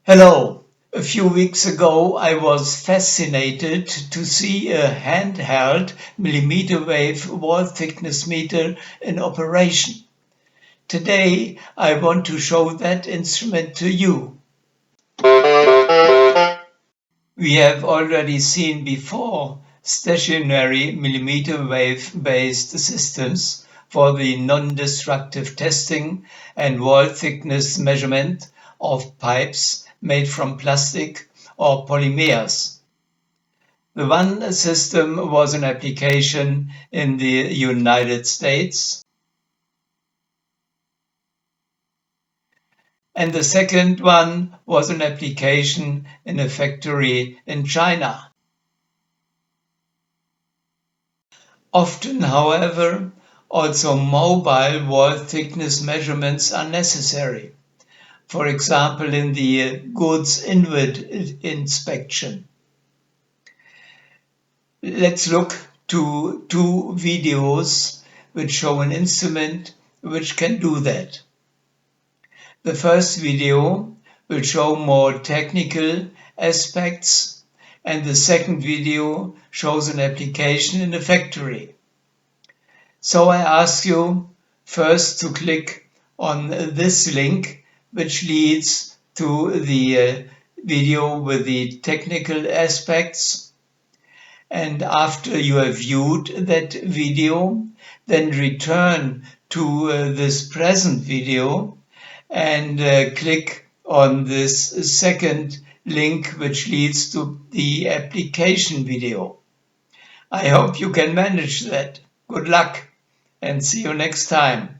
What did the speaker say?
Hello. A few weeks ago, I was fascinated to see a handheld millimeter wave wall thickness meter in operation. Today, I want to show that instrument to you. We have already seen before stationary millimeter wave based systems for the non-destructive testing and wall thickness measurement of pipes made from plastic or polymers. The one system was an application in the United States, and the second one was an application in a factory in China. Often, however, also mobile wall thickness measurements are necessary, for example in the goods inward inspection. Let's look to two videos which show an instrument which can do that. The first video will show more technical aspects, and the second video shows an application in a factory. So I ask you first to click on this link, which leads to the video with the technical aspects. And after you have viewed that video, then return to this present video and click on this second link, which leads to the application video. I hope you can manage that. Good luck and see you next time.